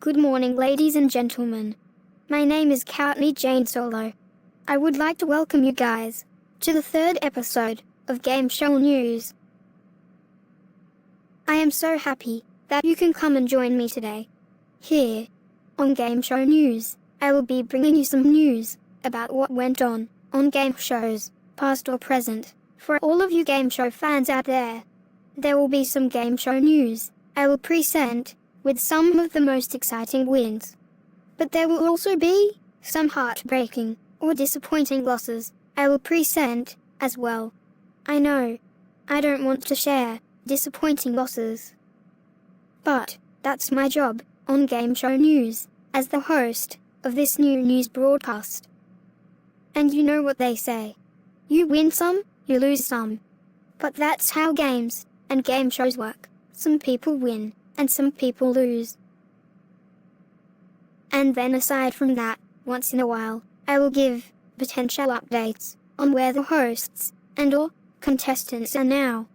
Good morning, ladies and gentlemen. My name is Courtney Jane Solo. I would like to welcome you guys to the third episode of Game Show News. I am so happy that you can come and join me today. Here, on Game Show News, I will be bringing you some news about what went on game shows, past or present. For all of you game show fans out there, there will be some game show news I will present with some of the most exciting wins. But there will also be some heartbreaking or disappointing losses I will present as well. I know, I don't want to share disappointing losses. But that's my job on Game Show News as the host of this new news broadcast. And you know what they say. You win some, you lose some. But that's how games and game shows work. Some people win and some people lose. And then aside from that, once in a while, I will give potential updates on where the hosts and or contestants are now.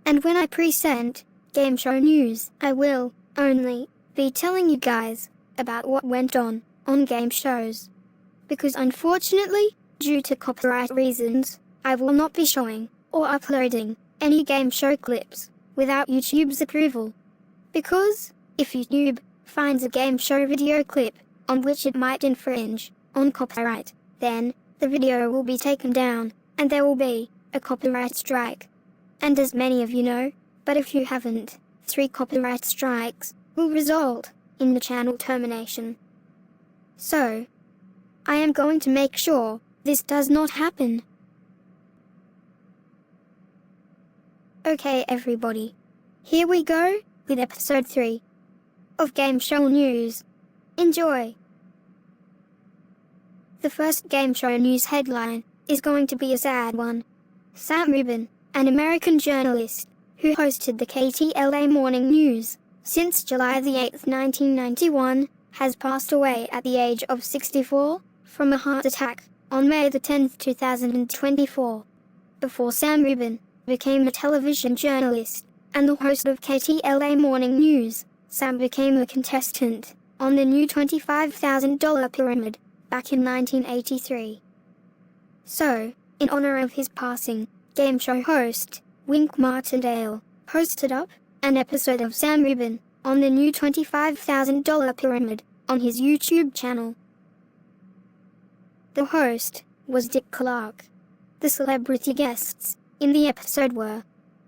And when I present Game Show News, I will only be telling you guys about what went on game shows. Because unfortunately, due to copyright reasons, I will not be showing or uploading any game show clips without YouTube's approval. Because if YouTube finds a game show video clip on which it might infringe on copyright, then the video will be taken down and there will be a copyright strike. And as many of you know, but if you haven't, 3 copyright strikes will result in the channel termination. So, I am going to make sure this does not happen. Okay everybody, here we go with episode 3 of Game Show News. Enjoy! The first Game Show News headline is going to be a sad one. Sam Rubin, an American journalist who hosted the KTLA Morning News since July the 8th, 1991, has passed away at the age of 64 from a heart attack on May the 10th, 2024. Before Sam Rubin became a television journalist and the host of KTLA Morning News, Sam became a contestant on the new $25,000 pyramid back in 1983. So, in honor of his passing, game show host Wink Martindale hosted up an episode of Sam Rubin on the new $25,000 pyramid on his YouTube channel. The host was Dick Clark. The celebrity guests in the episode were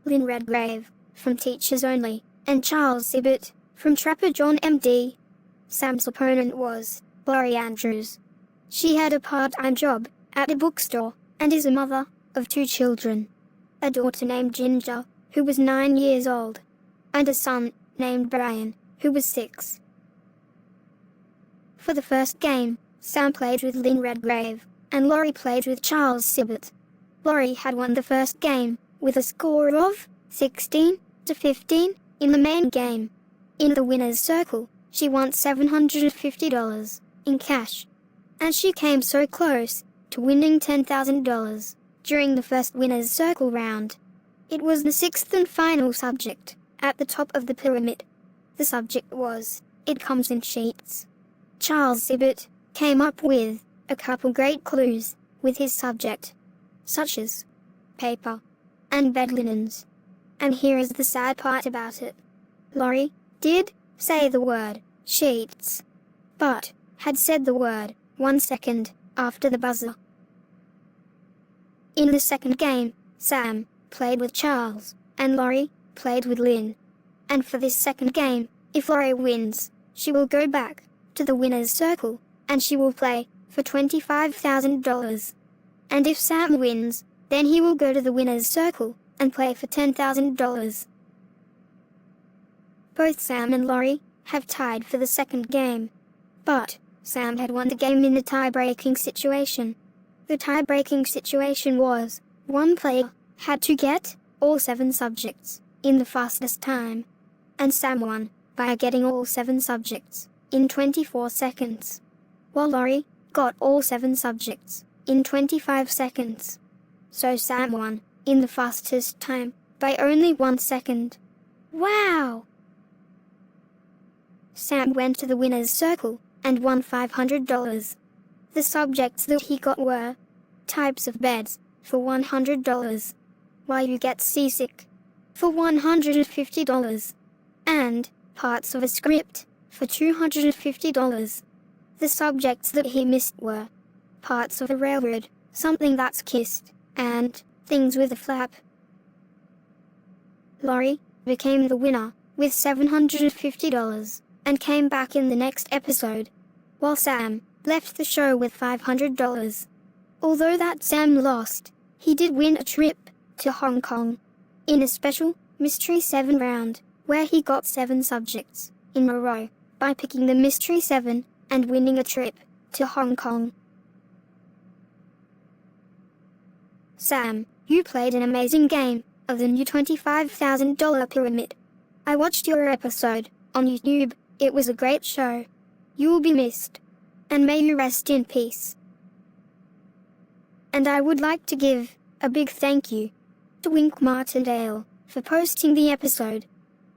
Lynn Redgrave from Teachers Only and Charles Sibbett from Trapper John MD. Sam's opponent was Laurie Andrews. She had a part-time job at a bookstore and is a mother of 2 children, a daughter named Ginger, who was 9 years old, and a son named Brian, who was 6. For the first game, Sam played with Lynn Redgrave, and Laurie played with Charles Sibbett. Laurie had won the first game with a score of 16-15 in the main game. In the winner's circle, she won $750 in cash, and she came so close to winning $10,000 during the first winner's circle round. It was the 6th and final subject at the top of the pyramid. The subject was, "It comes in sheets." Charles Sibbett came up with a couple great clues with his subject, such as paper and bed linens. And here is the sad part about it. Laurie did say the word sheets, but had said the word 1 second after the buzzer. In the second game, Sam played with Charles and Laurie played with Lynn. And for this second game, if Laurie wins, she will go back to the winner's circle and she will play for $25,000. And if Sam wins, then he will go to the winner's circle and play for $10,000. Both Sam and Laurie have tied for the second game, but Sam had won the game in the tie-breaking situation. The tie-breaking situation was, one player had to get all 7 subjects in the fastest time, and Sam won by getting all 7 subjects in 24 seconds, while Laurie got all 7 subjects in 25 seconds. So Sam won in the fastest time by only 1 second. Wow! Sam went to the winner's circle and won $500. The subjects that he got were types of beds for $100, why you get seasick for $150, and parts of a script for $250. The subjects that he missed were parts of a railroad, something that's kissed, and things with a flap. Laurie became the winner with $750 and came back in the next episode, while Sam left the show with $500. Although that Sam lost, he did win a trip to Hong Kong in a special Mystery 7 round, where he got 7 subjects in a row by picking the Mystery 7 and winning a trip to Hong Kong. Sam, you played an amazing game of the new $25,000 pyramid. I watched your episode on YouTube. It was a great show. You will be missed, and may you rest in peace. And I would like to give a big thank you to Wink Martindale for posting the episode.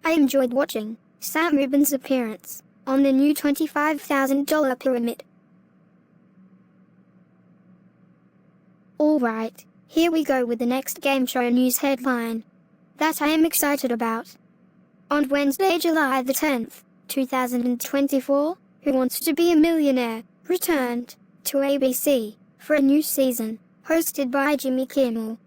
I enjoyed watching Sam Rubin's appearance on the new $25,000 pyramid. Alright, here we go with the next game show news headline that I am excited about. On Wednesday, July the 10th, 2024, Who Wants to Be a Millionaire returned to ABC for a new season, hosted by Jimmy Kimmel.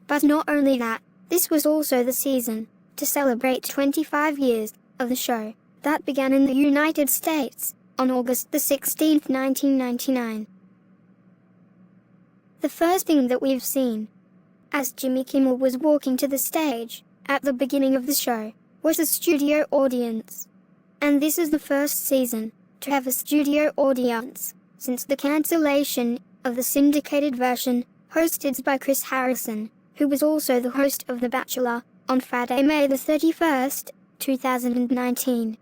But not only that, this was also the season to celebrate 25 years of the show that began in the United States on August the 16th, 1999. The first thing that we've seen, as Jimmy Kimmel was walking to the stage at the beginning of the show, was a studio audience. And this is the first season to have a studio audience since the cancellation of the syndicated version hosted by Chris Harrison, who was also the host of The Bachelor, on Friday, May the 31st, 2019.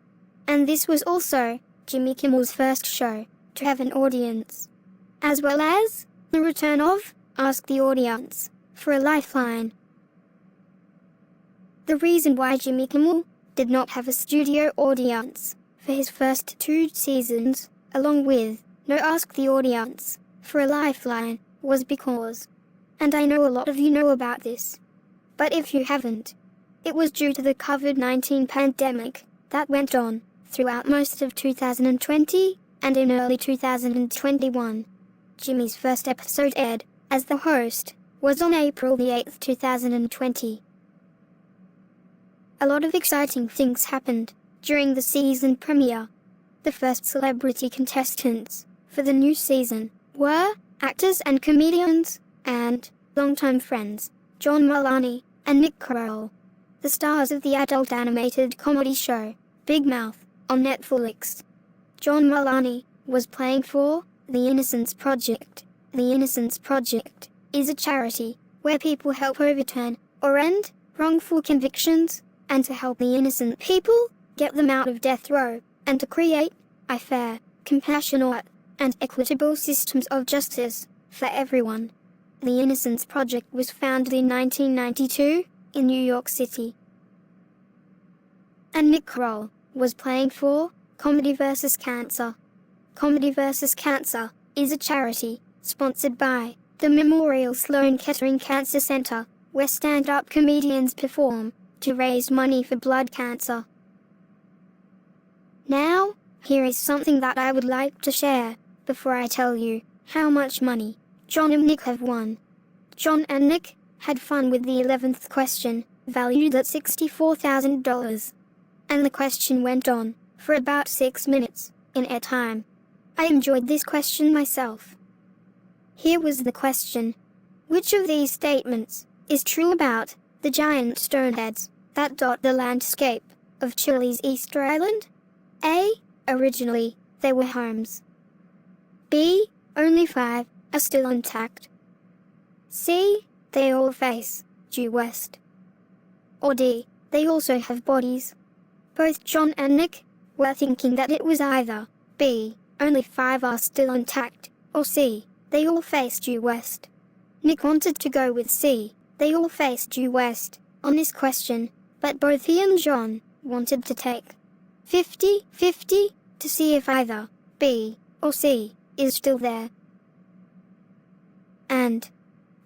And this was also Jimmy Kimmel's first show to have an audience, as well as the return of Ask the Audience for a lifeline. The reason why Jimmy Kimmel did not have a studio audience for his first 2 seasons, along with no Ask the Audience for a lifeline, was because, and I know a lot of you know about this, but if you haven't, it was due to the COVID-19 pandemic that went on throughout most of 2020 and in early 2021. Jimmy's first episode aired as the host was on April the 8th, 2020. A lot of exciting things happened during the season premiere. The first celebrity contestants for the new season were actors and comedians and longtime friends John Mulaney and Nick Kroll, the stars of the adult animated comedy show Big Mouth on Netflix. John Mulaney was playing for The Innocence Project. The Innocence Project is a charity where people help overturn or end wrongful convictions and to help the innocent people get them out of death row and to create a fair, compassionate, and equitable systems of justice for everyone. The Innocence Project was founded in 1992 in New York City. And Nick Kroll was playing for Comedy vs. Cancer. Comedy vs. Cancer is a charity sponsored by the Memorial Sloan Kettering Cancer Center, where stand-up comedians perform to raise money for blood cancer. Now, here is something that I would like to share before I tell you how much money John and Nick have won. John and Nick had fun with the 11th question, valued at $64,000. And the question went on for about 6 minutes in airtime. I enjoyed this question myself. Here was the question. Which of these statements is true about the giant stoneheads that dot the landscape of Chile's Easter Island? A. Originally, they were homes. B. Only 5 are still intact. C. They all face due west. Or D. They also have bodies. Both John and Nick were thinking that it was either B. Only 5 are still intact, or C. They all face due west. Nick wanted to go with C. They all face due west on this question, but both he and John wanted to take 50-50 to see if either B or C is still there. And,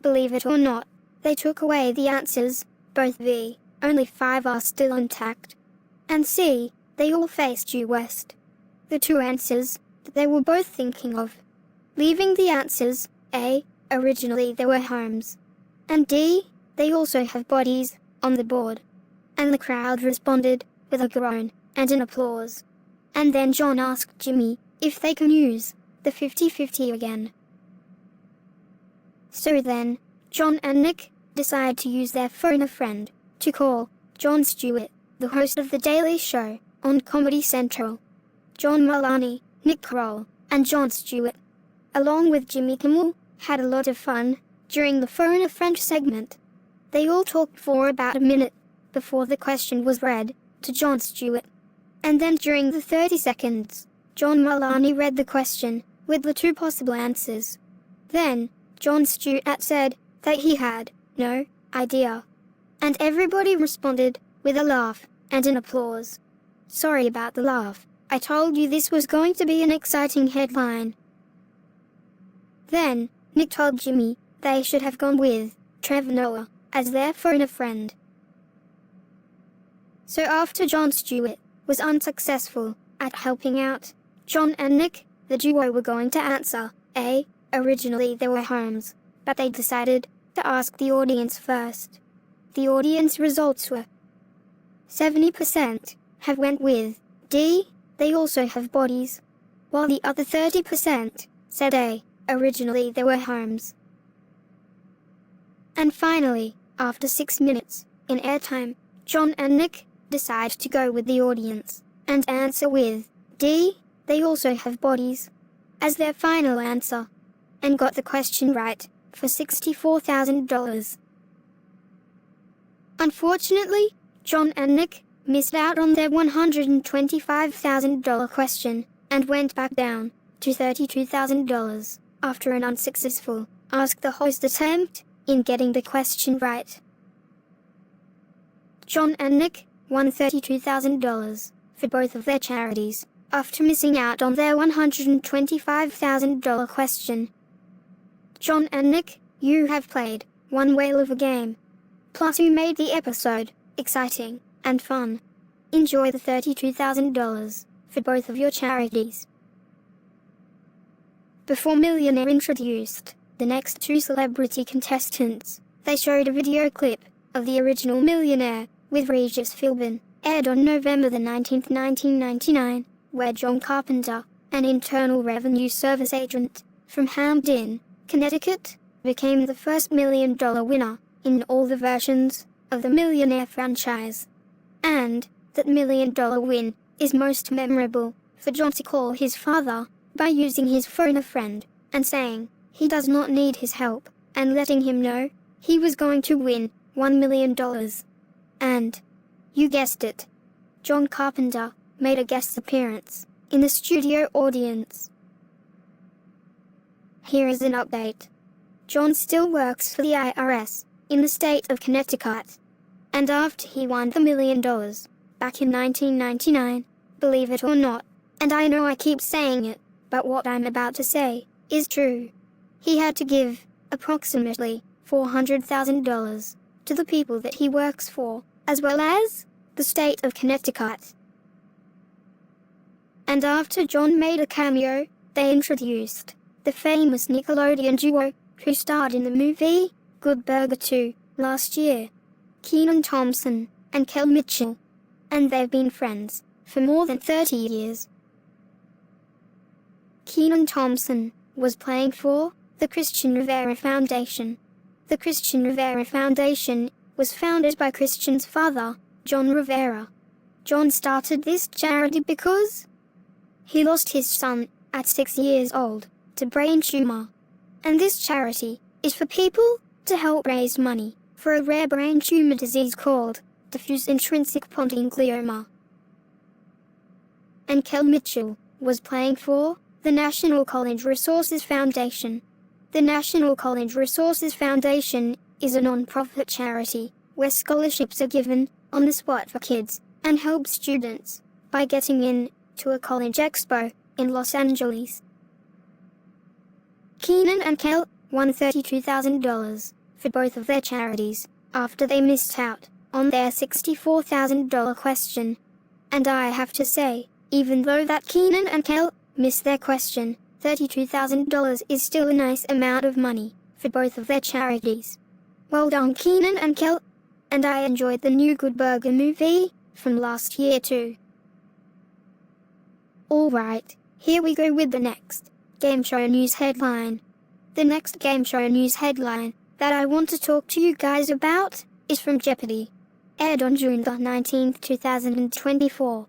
believe it or not, they took away the answers, both B, only 5 are still intact, and C, they all face due west. The 2 answers that they were both thinking of, leaving the answers A, originally there were homes, and D, they also have bodies, on the board. And the crowd responded with a groan and an applause. And then John asked Jimmy if they can use the 50-50 again. So then, John and Nick decide to use their phone a friend to call Jon Stewart, the host of The Daily Show, on Comedy Central. John Mulaney, Nick Kroll, and Jon Stewart, along with Jimmy Kimmel, had a lot of fun during the phone a friend segment. They all talked for about a minute before the question was read to Jon Stewart. And then during the 30 seconds, John Mulaney read the question with the 2 possible answers. Then, Jon Stewart said that he had no idea. And everybody responded with a laugh and an applause. Sorry about the laugh. I told you this was going to be an exciting headline. Then, Nick told Jimmy they should have gone with Trevor Noah as their phone a friend. So after Jon Stewart was unsuccessful at helping out John and Nick, the duo were going to answer A, originally there were homes, but they decided to ask the audience first. The audience results were 70% have went with D, they also have bodies, while the other 30% said A, originally there were homes. And finally, after 6 minutes in airtime, John and Nick decide to go with the audience and answer with D, they also have bodies, as their final answer, and got the question right for $64,000. Unfortunately, John and Nick missed out on their $125,000 question and went back down to $32,000 after an unsuccessful Ask the Host attempt in getting the question right. John and Nick won $32,000 for both of their charities after missing out on their $125,000 question. John and Nick, you have played one whale of a game. Plus you made the episode exciting and fun. Enjoy the $32,000 for both of your charities. Before Millionaire introduced the next 2 celebrity contestants, they showed a video clip of the original Millionaire with Regis Philbin, aired on November the 19th, 1999, where John Carpenter, an Internal Revenue Service agent from Hamden, Connecticut, became the first $1 million winner in all the versions of the Millionaire franchise. And that $1 million win is most memorable for John to call his father by using his phone a friend and saying he does not need his help and letting him know he was going to win $1 million. And, you guessed it, John Carpenter made a guest appearance in the studio audience. Here is an update. John still works for the IRS in the state of Connecticut. And after he won the $1 million back in 1999, believe it or not, and I know I keep saying it, but what I'm about to say is true, he had to give approximately $400,000 to the people that he works for, as well as the state of Connecticut. And after John made a cameo, they introduced the famous Nickelodeon duo who starred in the movie Good Burger 2 last year, Kenan Thompson and Kel Mitchell, and they've been friends for more than 30 years. Kenan Thompson was playing for the Christian Rivera Foundation. The Christian Rivera Foundation was founded by Christian's father, John Rivera. John started this charity because he lost his son at 6 years old to brain tumor. And this charity is for people to help raise money for a rare brain tumor disease called diffuse intrinsic polyglioma. And Kel Mitchell was playing for the National College Resources Foundation. The National College Resources Foundation is a non-profit charity where scholarships are given on the spot for kids and help students by getting in to a college expo in Los Angeles. Keenan and Kel won $32,000 for both of their charities after they missed out on their $64,000 question. And I have to say, even though that Keenan and Kel missed their question, $32,000 is still a nice amount of money for both of their charities. Well done, Keenan and Kel. And I enjoyed the new Good Burger movie from last year too. Alright, here we go with the next game show news headline. The next game show news headline that I want to talk to you guys about is from Jeopardy. Aired on June the 19th, 2024.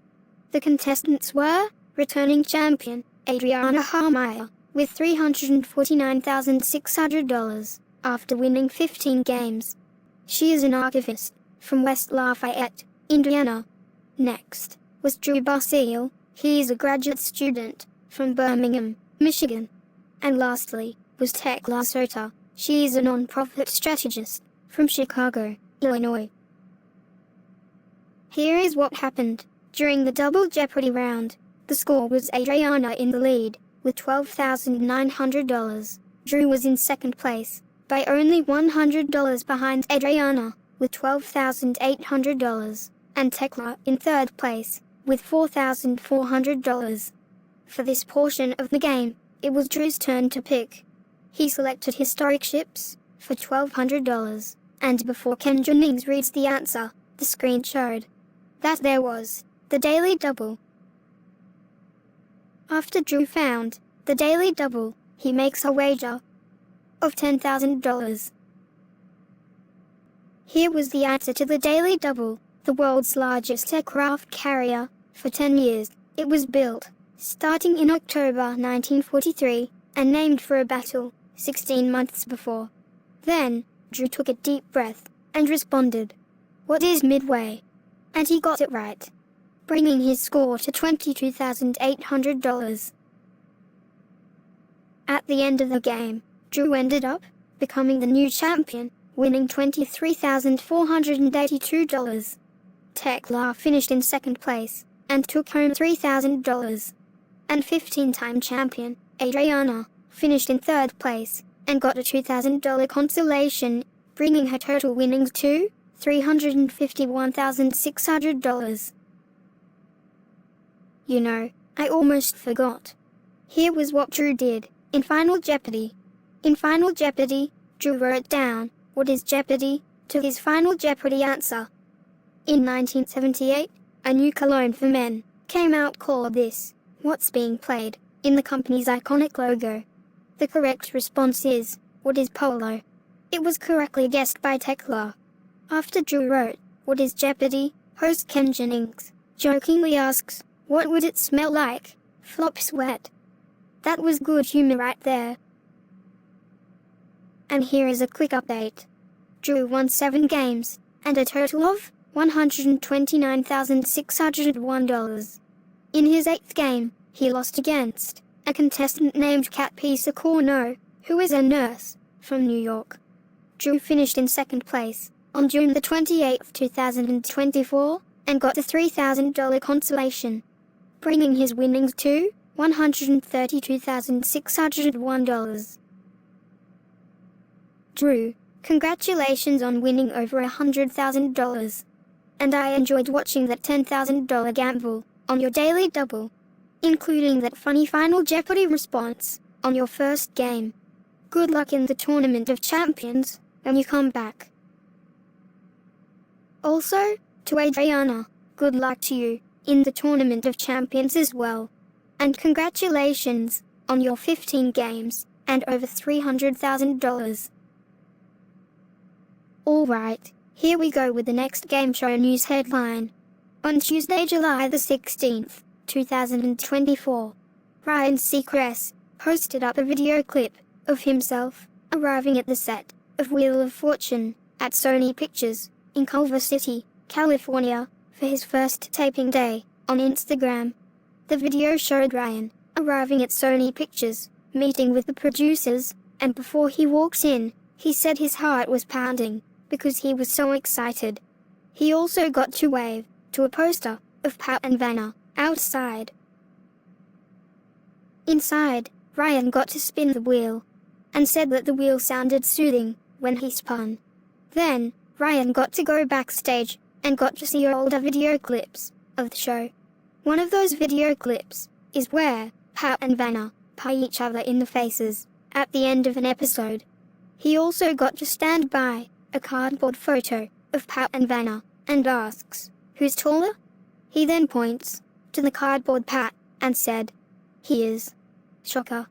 The contestants were returning champion Adriana Harmeyer with $349,600 after winning 15 games. She is an archivist from West Lafayette, Indiana. Next was Drew Basile. He is a graduate student from Birmingham, Michigan. And lastly was Tekla Sota. She is a non-profit strategist from Chicago, Illinois. Here is what happened during the Double Jeopardy round. The score was Adriana in the lead with $12,900. Drew was in second place by only $100 behind Adriana with $12,800, and Tekla in third place with $4,400. For this portion of the game, it was Drew's turn to pick. He selected historic ships for $1,200, and before Ken Jennings reads the answer, the screen showed that there was the Daily Double. After Drew found the Daily Double, he makes a wager of $10,000. Here was the answer to the Daily Double, the world's largest aircraft carrier. For 10 years, it was built, starting in October 1943, and named for a battle 16 months before. Then, Drew took a deep breath and responded, "What is Midway?" And he got it right, bringing his score to $22,800. At the end of the game, Drew ended up becoming the new champion, winning $23,482. Tekla finished in second place and took home $3,000. And 15-time champion Adriana finished in third place and got a $2,000 consolation, bringing her total winnings to $351,600. You know, I almost forgot. Here was what Drew did in Final Jeopardy. In Final Jeopardy, Drew wrote down what is Jeopardy to his Final Jeopardy answer. In 1978, a new cologne for men came out called This What's Being Played in the company's iconic logo. The correct response is, what is Polo? It was correctly guessed by Tekla. After Drew wrote, what is Jeopardy, host Ken Jennings jokingly asks, what would it smell like? Flop sweat. That was good humor right there. And here is a quick update. Drew won 7 games, and a total of $129,601. In his 8th game, he lost against a contestant named Kat Pisa-Corno, who is a nurse from New York. Drew finished in second place on June the 28th, 2024, and got the $3,000 consolation, bringing his winnings to $132,601. Drew, congratulations on winning over $100,000. And I enjoyed watching that $10,000 gamble on your Daily Double, including that funny Final Jeopardy response on your first game. Good luck in the Tournament of Champions when you come back. Also, to Adriana, good luck to you in the Tournament of Champions as well. And congratulations on your 15 games and over $300,000. Alright, here we go with the next game show news headline. On Tuesday, July the 16th, 2024, Ryan Seacrest posted up a video clip of himself arriving at the set of Wheel of Fortune at Sony Pictures in Culver City, California, for his first taping day on Instagram. The video showed Ryan arriving at Sony Pictures, meeting with the producers, and before he walked in, he said his heart was pounding because he was so excited. He also got to wave to a poster of Pat and Vanna outside. Inside, Ryan got to spin the wheel, and said that the wheel sounded soothing when he spun. Then, Ryan got to go backstage, and got to see older video clips of the show. One of those video clips is where Pat and Vanna pie each other in the faces at the end of an episode. He also got to stand by a cardboard photo of Pat and Vanna and asks, "Who's taller?" He then points to the cardboard Pat and said, "He is." Shocker.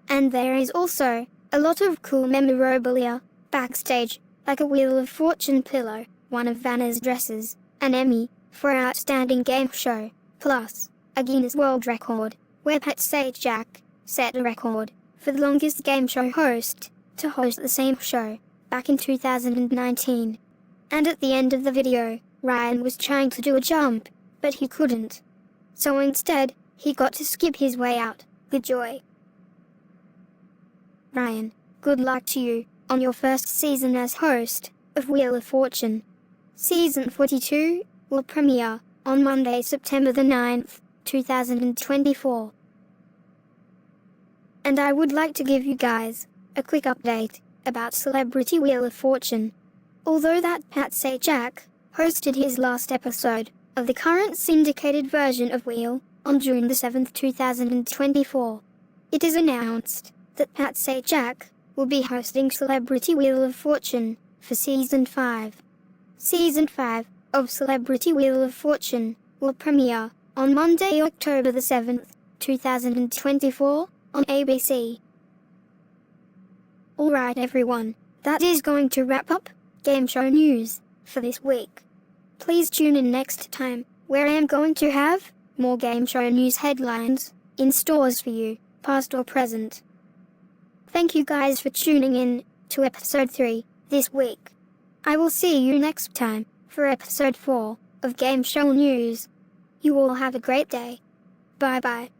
And there is also a lot of cool memorabilia backstage, like a Wheel of Fortune pillow, one of Vanna's dresses, an Emmy for Outstanding Game Show, plus a Guinness World Record, where Pat Sajak set a record for the longest game show host to host the same show back in 2019. And at the end of the video, Ryan was trying to do a jump, but he couldn't. So instead, he got to skip his way out with joy. Ryan, good luck to you on your first season as host of Wheel of Fortune. Season 42 will premiere on Monday, September the 9th, 2024. And I would like to give you guys a quick update about Celebrity Wheel of Fortune. Although that Pat Sajak hosted his last episode of the current syndicated version of Wheel on June the 7th, 2024, it is announced that Pat Sajak will be hosting Celebrity Wheel of Fortune for Season 5. Season 5 of Celebrity Wheel of Fortune will premiere on Monday, October the 7th, 2024 on ABC. Alright everyone, that is going to wrap up game show news for this week. Please tune in next time, where I am going to have more game show news headlines in stores for you, past or present. Thank you guys for tuning in to episode 3 this week. I will see you next time for episode 4 of Game Show News. You all have a great day. Bye bye.